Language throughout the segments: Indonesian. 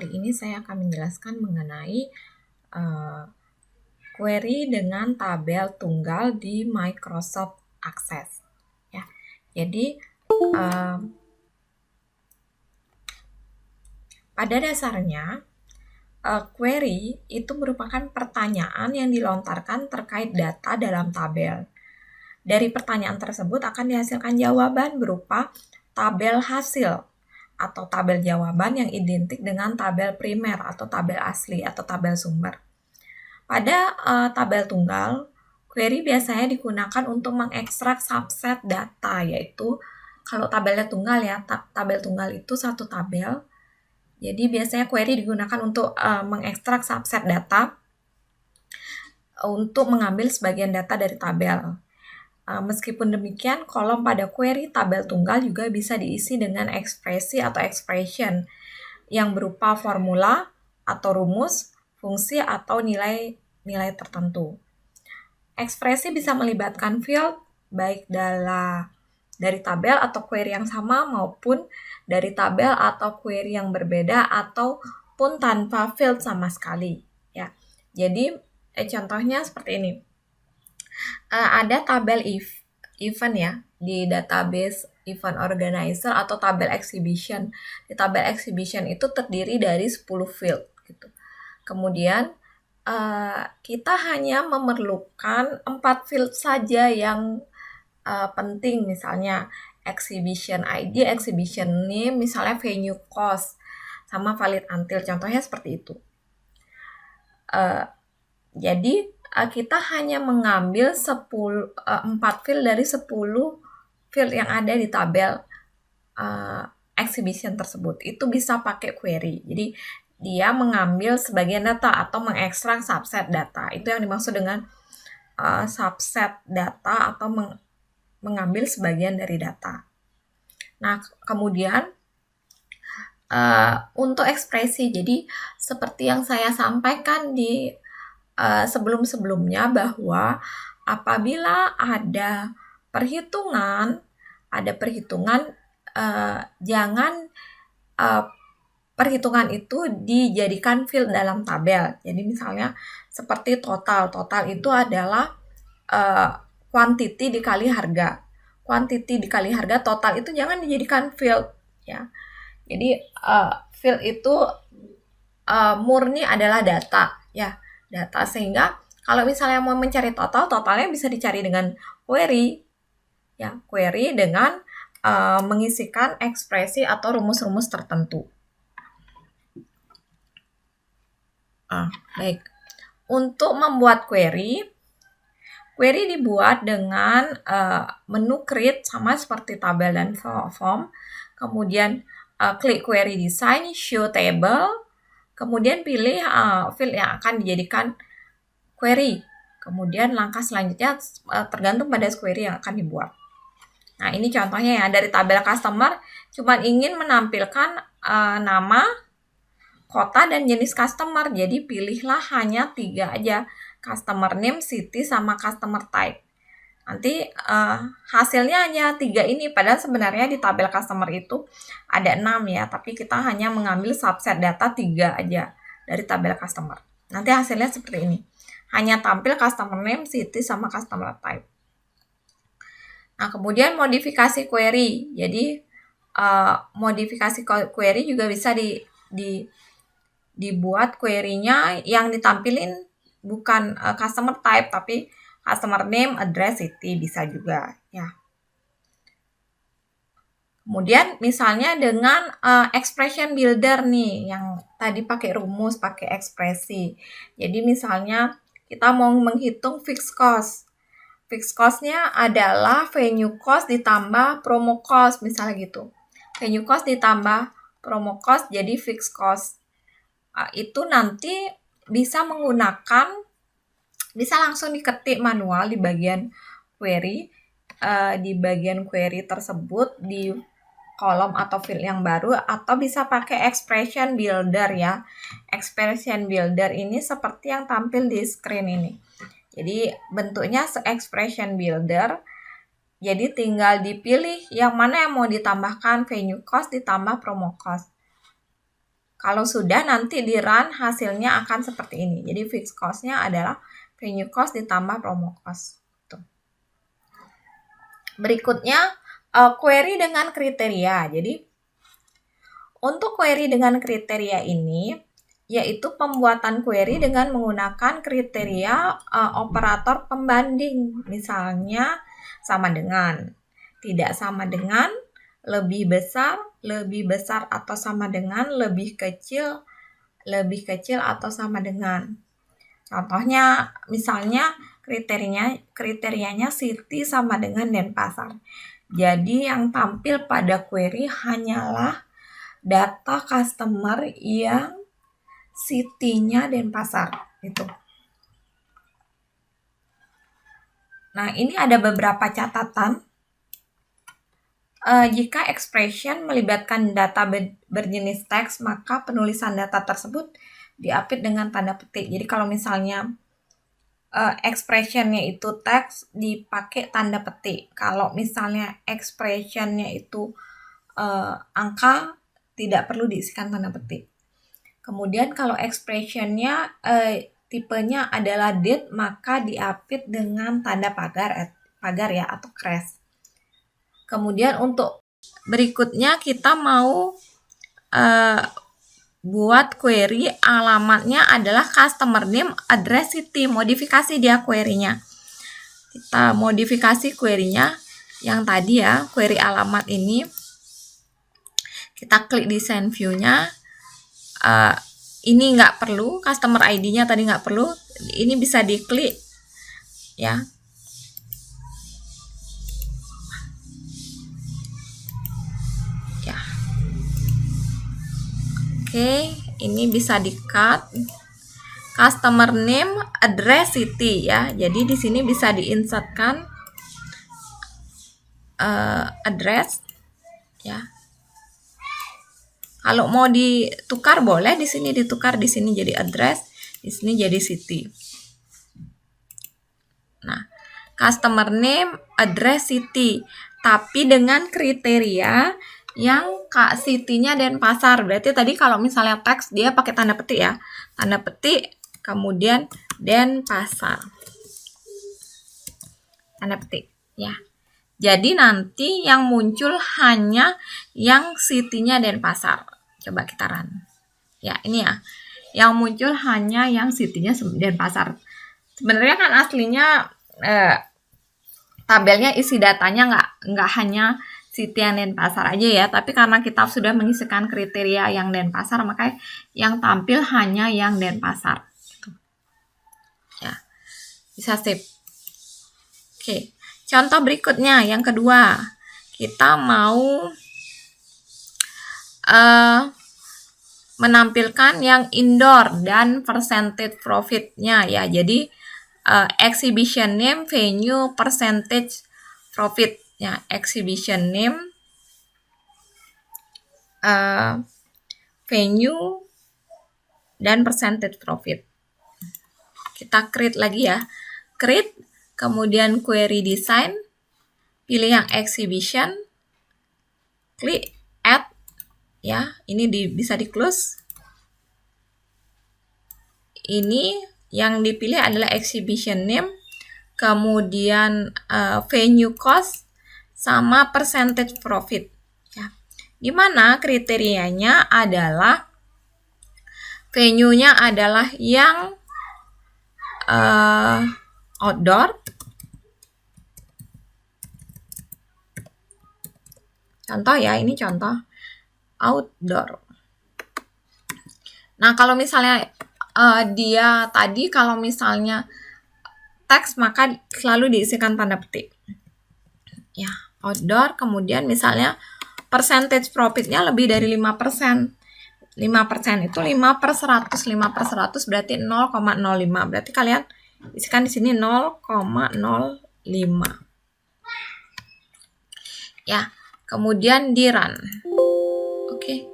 kali ini saya akan menjelaskan mengenai query dengan tabel tunggal di Microsoft Access. Ya, jadi pada dasarnya query itu merupakan pertanyaan yang dilontarkan terkait data dalam tabel. Dari pertanyaan tersebut akan dihasilkan jawaban berupa tabel hasil atau tabel jawaban yang identik dengan tabel primer atau tabel asli atau tabel sumber. Pada tabel tunggal, query biasanya digunakan untuk mengekstrak subset data, yaitu kalau tabelnya tunggal ya, tabel tunggal itu satu tabel. Jadi biasanya query digunakan untuk mengekstrak subset data untuk mengambil sebagian data dari tabel. Meskipun demikian, kolom pada query tabel tunggal juga bisa diisi dengan ekspresi atau expression yang berupa formula atau rumus, fungsi atau nilai tertentu. Ekspresi bisa melibatkan field baik dari tabel atau query yang sama maupun dari tabel atau query yang berbeda ataupun tanpa field sama sekali. Ya, jadi contohnya seperti ini. Ada tabel event ya di database event organizer atau tabel exhibition. Di tabel exhibition itu terdiri dari 10 field gitu. Kemudian kita hanya memerlukan 4 field saja yang penting, misalnya exhibition ID, exhibition name, misalnya venue cost, sama valid until. Contohnya seperti itu. Jadi kita hanya mengambil 4 field dari 10 field yang ada di tabel exhibition tersebut. Itu bisa pakai query. Jadi dia mengambil sebagian data atau mengekstrak subset data. Itu yang dimaksud dengan subset data atau mengambil sebagian dari data. Nah, kemudian untuk ekspresi, jadi seperti yang saya sampaikan di sebelum-sebelumnya bahwa apabila ada perhitungan jangan perhitungan itu dijadikan field dalam tabel. Jadi misalnya seperti total itu adalah quantity dikali harga. Quantity dikali harga, total itu jangan dijadikan field ya. Jadi field itu murni adalah data ya. Data, sehingga kalau misalnya mau mencari totalnya bisa dicari dengan query ya, query dengan mengisikan ekspresi atau rumus-rumus tertentu. Baik, untuk membuat query dibuat dengan menu create sama seperti tabel dan form, kemudian klik query design, show table, kemudian pilih field yang akan dijadikan query. Kemudian langkah selanjutnya tergantung pada query yang akan dibuat. Nah, ini contohnya ya, dari tabel customer cuma ingin menampilkan nama, kota, dan jenis customer. Jadi pilihlah hanya 3 aja, customer name, city, sama customer type. Nanti hasilnya hanya 3 ini, padahal sebenarnya di tabel customer itu ada 6 ya, tapi kita hanya mengambil subset data 3 aja dari tabel customer. Nanti hasilnya seperti ini. Hanya tampil customer name, city, sama customer type. Nah, kemudian modifikasi query. Jadi modifikasi query juga bisa dibuat query-nya yang ditampilin bukan customer type tapi customer name, address, city, bisa juga ya. Kemudian misalnya dengan expression builder nih, yang tadi pakai rumus, pakai ekspresi. Jadi misalnya kita mau menghitung fixed cost. Fixed cost-nya adalah venue cost ditambah promo cost, misalnya gitu. Venue cost ditambah promo cost jadi fixed cost. Itu nanti bisa langsung diketik manual di bagian query, tersebut di kolom atau field yang baru, atau bisa pakai expression builder ya. Expression builder ini seperti yang tampil di screen ini. Jadi bentuknya expression builder. Jadi tinggal dipilih yang mana yang mau ditambahkan, venue cost ditambah promo cost. Kalau sudah, nanti di run hasilnya akan seperti ini. Jadi fixed cost-nya adalah venue cost ditambah promo cost. Tuh. Berikutnya, query dengan kriteria. Jadi untuk query dengan kriteria ini, yaitu pembuatan query dengan menggunakan kriteria operator pembanding. Misalnya sama dengan, tidak sama dengan, lebih besar atau sama dengan, lebih kecil atau sama dengan. Contohnya, misalnya kriterianya city sama dengan Denpasar. Jadi yang tampil pada query hanyalah data customer yang city-nya Denpasar itu. Nah, ini ada beberapa catatan. Jika expression melibatkan data berjenis teks, maka penulisan data tersebut diapit dengan tanda petik. Jadi kalau misalnya expression-nya itu teks, dipakai tanda petik. Kalau misalnya expression-nya itu angka, tidak perlu diisikan tanda petik. Kemudian kalau expression-nya tipenya adalah date, maka diapit dengan tanda pagar ya atau crash. Kemudian untuk berikutnya kita mau buat query, alamatnya adalah customer name, address, city. Modifikasi dia query-nya. Kita modifikasi query-nya yang tadi ya, query alamat ini. Kita klik design view-nya. Ini nggak perlu, customer ID-nya tadi nggak perlu. Ini bisa diklik ya. Oke, ini bisa di-cut. Customer name, address, city ya. Jadi di sini bisa diinsertkan address ya. Kalau mau ditukar boleh di sini ditukar, di sini jadi address, di sini jadi city. Nah, customer name, address, city, tapi dengan kriteria yang city-nya Denpasar. Berarti tadi kalau misalnya teks dia pakai tanda petik ya. Tanda petik kemudian Denpasar. Tanda petik ya. Jadi nanti yang muncul hanya yang city-nya Denpasar. Coba kita run. Ya, ini ya. Yang muncul hanya yang city-nya Denpasar. Sebenarnya kan aslinya tabelnya isi datanya nggak hanya city yang Denpasar aja ya, tapi karena kita sudah mengisikan kriteria yang Denpasar, makanya yang tampil hanya yang Denpasar. Gitu. Ya, bisa save. Oke, contoh berikutnya yang kedua, kita mau menampilkan yang indoor dan percentage profit-nya ya. Jadi exhibition name, venue, percentage profit ya. Exhibition name, venue, dan percentage profit. Kita create lagi ya. Create, kemudian query design, pilih yang exhibition, klik add ya. Ini bisa di close. Ini yang dipilih adalah exhibition name, kemudian venue cost, sama percentage profit. Ya. Dimana kriterianya adalah venue-nya adalah yang outdoor. Contoh ya, ini contoh outdoor. Nah, kalau misalnya dia tadi kalau misalnya teks maka selalu diisikan tanda petik. Ya, outdoor, kemudian misalnya percentage profitnya lebih dari 5%. 5% itu 5/100. 5/100 berarti 0,05. Berarti kalian isikan di sini 0,05. Ya, kemudian di run. Oke.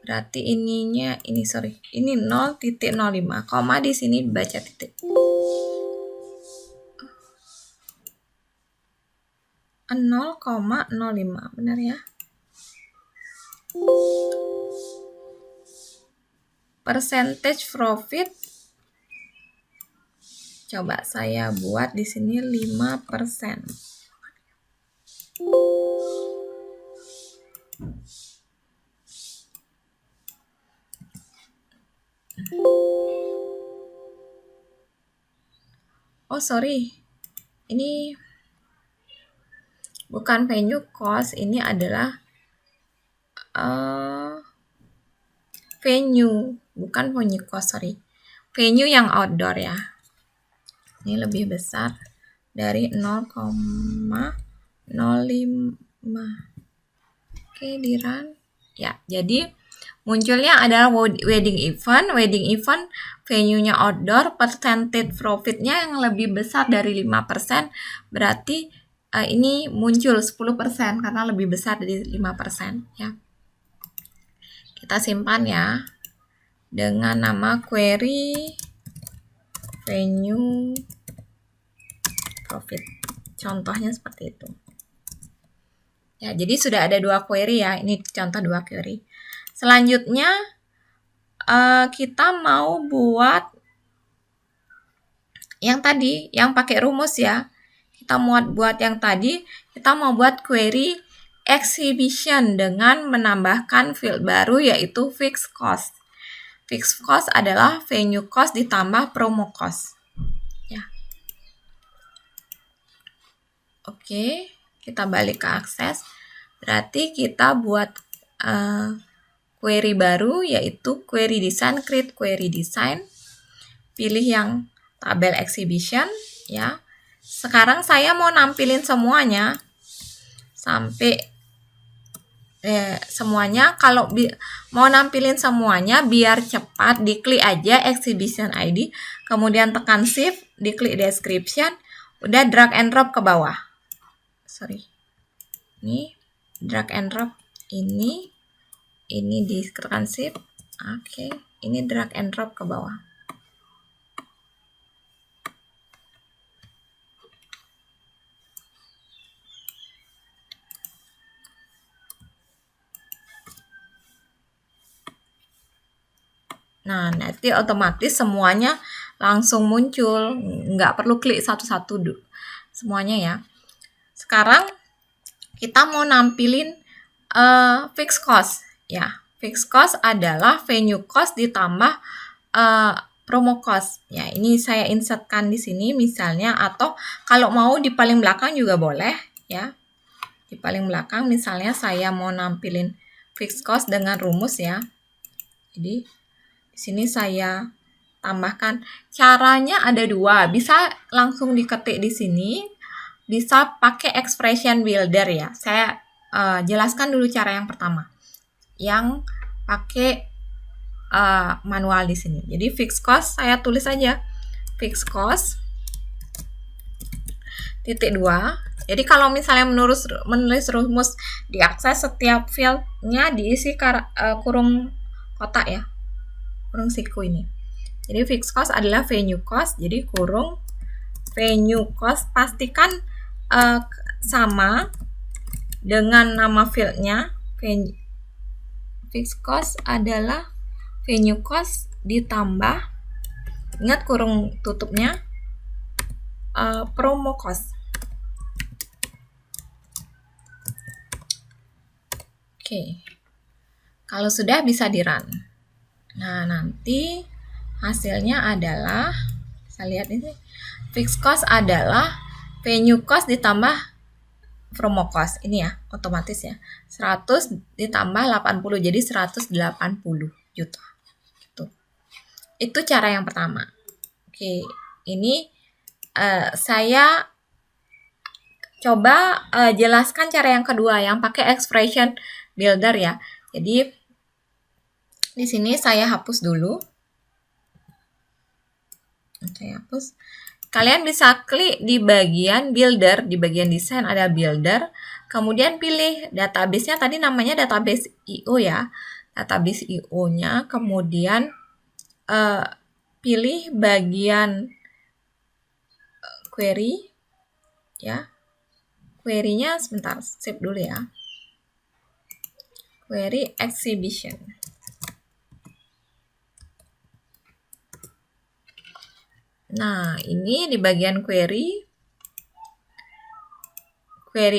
Berarti ini 0,05, koma di sini baca titik. 0,05, benar ya? percentage profit. Coba saya buat di sini 5%. Oh, sorry. Ini bukan venue cost, ini adalah venue, bukan venue cost, sorry. Venue yang outdoor ya. Ini lebih besar dari 0,05. Oke, di run. Ya, jadi munculnya adalah wedding event. Wedding event venue-nya outdoor, percentage profit-nya yang lebih besar dari 5%. Berarti ini muncul 10% karena lebih besar dari 5% ya. Kita simpan ya dengan nama query venue profit. Contohnya seperti itu. Ya, jadi sudah ada 2 query ya. Ini contoh 2 query. Selanjutnya kita mau buat yang tadi, yang pakai rumus ya. Kita mau buat yang tadi, kita mau buat query exhibition dengan menambahkan field baru yaitu fixed cost. Fixed cost adalah venue cost ditambah promo cost. Ya. Oke, kita balik ke akses. Berarti kita buat query baru yaitu query design, create query design. Pilih yang tabel exhibition ya. Sekarang saya mau nampilin semuanya sampai semuanya. Kalau mau nampilin semuanya biar cepat, diklik aja exhibition ID, kemudian tekan shift, diklik description, udah drag and drop ke bawah. Sorry. Ini drag and drop ini ditekan shift. Oke, ini drag and drop ke bawah. Nah, nanti otomatis semuanya langsung muncul, nggak perlu klik satu-satu semuanya ya. Sekarang kita mau nampilin fixed cost ya. Fixed cost adalah venue cost ditambah promo cost. Ya, ini saya insertkan di sini misalnya, atau kalau mau di paling belakang juga boleh ya. Di paling belakang misalnya saya mau nampilin fixed cost dengan rumus ya. Jadi di sini saya tambahkan. Caranya ada 2, bisa langsung diketik di sini, bisa pakai expression builder ya. Saya jelaskan dulu cara yang pertama, yang pakai manual di sini. Jadi fixed cost saya tulis aja fixed cost titik 2. Jadi kalau misalnya menulis rumus di akses, setiap fieldnya diisi kurung kotak ya, kurung siku ini. Jadi fixed cost adalah venue cost, jadi kurung venue cost, pastikan sama dengan nama fieldnya. Fixed cost adalah venue cost ditambah, ingat kurung tutupnya, promo cost. Oke, kalau sudah bisa di run. Nah, nanti hasilnya adalah, saya lihat ini, fixed cost adalah venue cost ditambah promo cost. Ini ya, otomatis ya. 100 ditambah 80, jadi 180 juta. Gitu. Itu cara yang pertama. Oke, ini saya coba jelaskan cara yang kedua, yang pakai expression builder ya. Jadi di sini saya hapus dulu. Saya hapus. Kalian bisa klik di bagian builder, di bagian desain ada builder, kemudian pilih database-nya, tadi namanya database IO ya, database IO-nya, kemudian pilih bagian query ya. Query-nya sebentar, save dulu ya. Query exhibition. Nah, ini di bagian query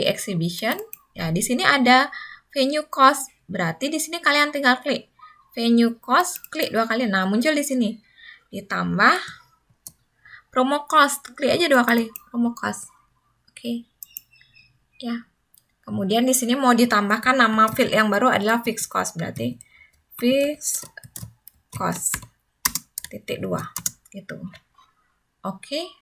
exhibition. Ya, di sini ada venue cost. Berarti di sini kalian tinggal klik venue cost, klik 2 kali. Nah, muncul di sini. Ditambah promo cost, klik aja 2 kali promo cost. Oke. Ya. Kemudian di sini mau ditambahkan nama field yang baru adalah fixed cost, berarti fixed cost titik 2 gitu. Oke.